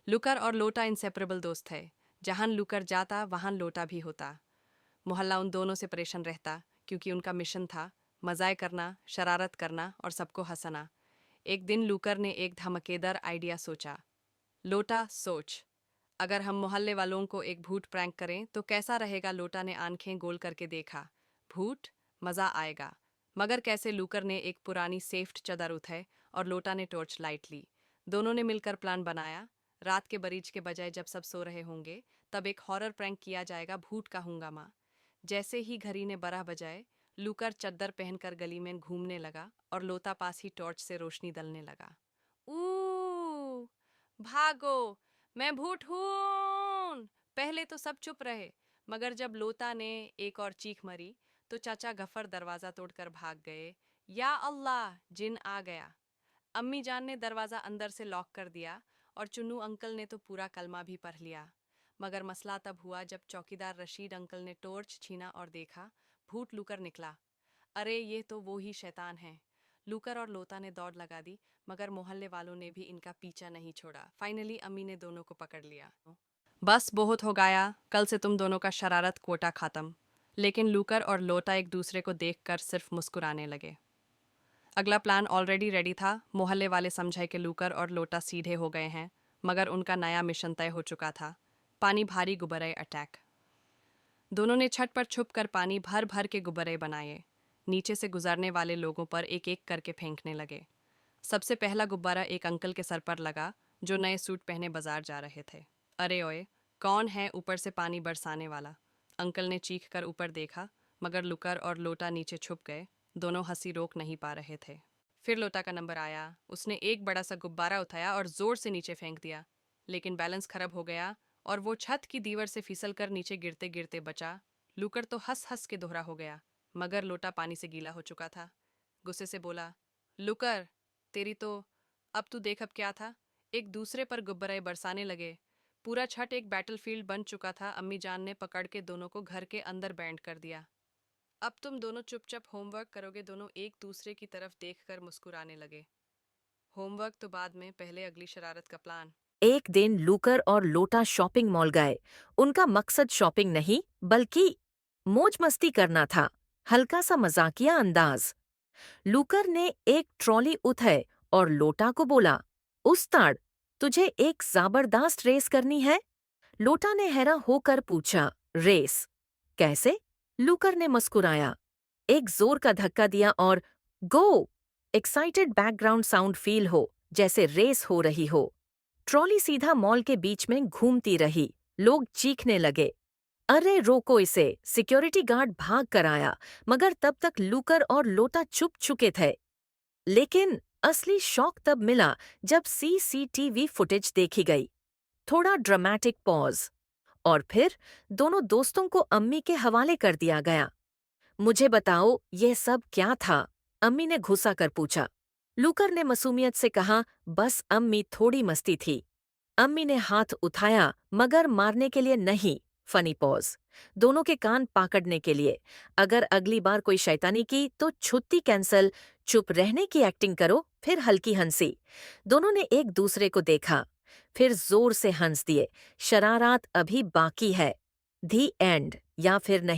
Looker और लोटा inseparable दोस्त थे। जहां लुकर जाता वहां लोटा भी होता। मोहल्ला उन दोनों से परेशान रहता क्योंकि उनका मिशन था मजाक करना, शरारत करना और सबको हंसाना। एक दिन लुकर ने एक धमाकेदार आइडिया सोचा। लोटा सोच, अगर हम मोहल्ले वालों को एक भूत प्रैंक करें तो कैसा रहेगा। लोटा ने आंखें गोल करके देखा। भूत, मजा आएगा। मगर कैसे। लुकर ने एक पुरानी सेफ्ट चादर उठाई और लोटा ने टॉर्च लाइट ली। दोनों ने मिलकर प्लान बनाया। रात के बरीज के बजाय जब सब सो रहे होंगे तब एक हॉरर प्रैंक किया जाएगा, भूत का हंगामा। जैसे ही घड़ी ने 12 बजाए, लुकर चद्दर पहनकर गली में घूमने लगा और लोटा पास ही टॉर्च से रोशनी डालने लगा। ऊ भागो, मैं भूत हूँ। पहले तो सब चुप रहे, मगर जब लोटा ने एक और चीख मारी तो चाचा गफर दरवाजा तोड़कर भाग गए। या अल्लाह, जिन आ गया। अम्मी जान ने दरवाजा अंदर से लॉक कर दिया और चुन्नू अंकल ने तो पूरा कलमा भी पढ़ लिया। मगर मसला तब हुआ जब चौकीदार रशीद अंकल ने टॉर्च छीना और देखा भूत लुकर निकला। अरे ये तो वो ही शैतान है। लुकर और लोटा ने दौड़ लगा दी, मगर मोहल्ले वालों ने भी इनका पीछा नहीं छोड़ा। फाइनली अम्मी ने दोनों को पकड़ लिया। बस बहुत हो गया, कल से तुम दोनों का शरारत कोटा खत्म। लेकिन लुकर और लोटा एक दूसरे को देखकर सिर्फ मुस्कुराने लगे। अगला प्लान ऑलरेडी रेडी था। मोहल्ले वाले समझे कि लुकर और लोटा सीधे हो गए हैं, मगर उनका नया मिशन तय हो चुका था। पानी भारी गुब्बारे अटैक। दोनों ने छत पर छुप कर पानी भर भर के गुब्बारे बनाए। नीचे से गुजरने वाले लोगों पर एक एक करके फेंकने लगे। सबसे पहला गुब्बारा एक अंकल के सर पर लगा जो नए सूट पहने बाजार जा रहे थे। अरे ओए, कौन है ऊपर से पानी बरसाने वाला। अंकल ने चीख कर ऊपर देखा, मगर लुकर और लोटा नीचे छुप गए। दोनों हंसी रोक नहीं पा रहे थे। फिर लोटा का नंबर आया। उसने एक बड़ा सा गुब्बारा उठाया और जोर से नीचे फेंक दिया, लेकिन बैलेंस खराब हो गया और वो छत की दीवार से फिसल कर नीचे गिरते गिरते बचा। लुकर तो हंस हंस के दोहरा हो गया, मगर लोटा पानी से गीला हो चुका था। गुस्से से बोला, लुकर, तेरी तो अब तू देख अब क्या था। एक दूसरे पर गुब्बारे बरसाने लगे। पूरा छत एक बैटलफील्ड बन चुका था। अम्मी जान ने पकड़ के दोनों को घर के अंदर बैंड कर दिया। अब तुम दोनों चुपचाप होमवर्क करोगे। दोनों एक दूसरे की तरफ देखकर मुस्कुराने लगे। होमवर्क तो बाद में, पहले अगली शरारत का प्लान। एक दिन लूकर और लोटा शॉपिंग मॉल गए। उनका मकसद शॉपिंग नहीं बल्कि मौज मस्ती करना था। हल्का सा मजाकिया अंदाज। लूकर ने एक ट्रॉली उठाई और लोटा को बोला, उस्ताद, तुझे एक जबरदस्त रेस करनी है। लोटा ने हैरान होकर पूछा, रेस कैसे? लूकर ने मुस्कुराया, एक जोर का धक्का दिया और गो। एक्साइटेड बैकग्राउंड साउंड फील हो जैसे रेस हो रही हो। ट्रॉली सीधा मॉल के बीच में घूमती रही। लोग चीखने लगे, अरे रोको इसे। सिक्योरिटी गार्ड भाग कर आया, मगर तब तक लूकर और लोटा चुप चुके थे। लेकिन असली शौक तब मिला जब सीसीटीवी फुटेज देखी गई। थोड़ा ड्रामेटिक पॉज और फिर दोनों दोस्तों को अम्मी के हवाले कर दिया गया। मुझे बताओ यह सब क्या था? अम्मी ने घुसा कर पूछा। लूकर ने मासूमियत से कहा, बस अम्मी, थोड़ी मस्ती थी। अम्मी ने हाथ उठाया, मगर मारने के लिए नहीं। फनी पॉज, दोनों के कान पकड़ने के लिए। अगर अगली बार कोई शैतानी की तो छुट्टी कैंसल। चुप रहने की एक्टिंग करो। फिर हल्की हंसी। दोनों ने एक दूसरे को देखा, फिर जोर से हंस दिए। शरारत अभी बाकी है। दी एंड, या फिर नहीं।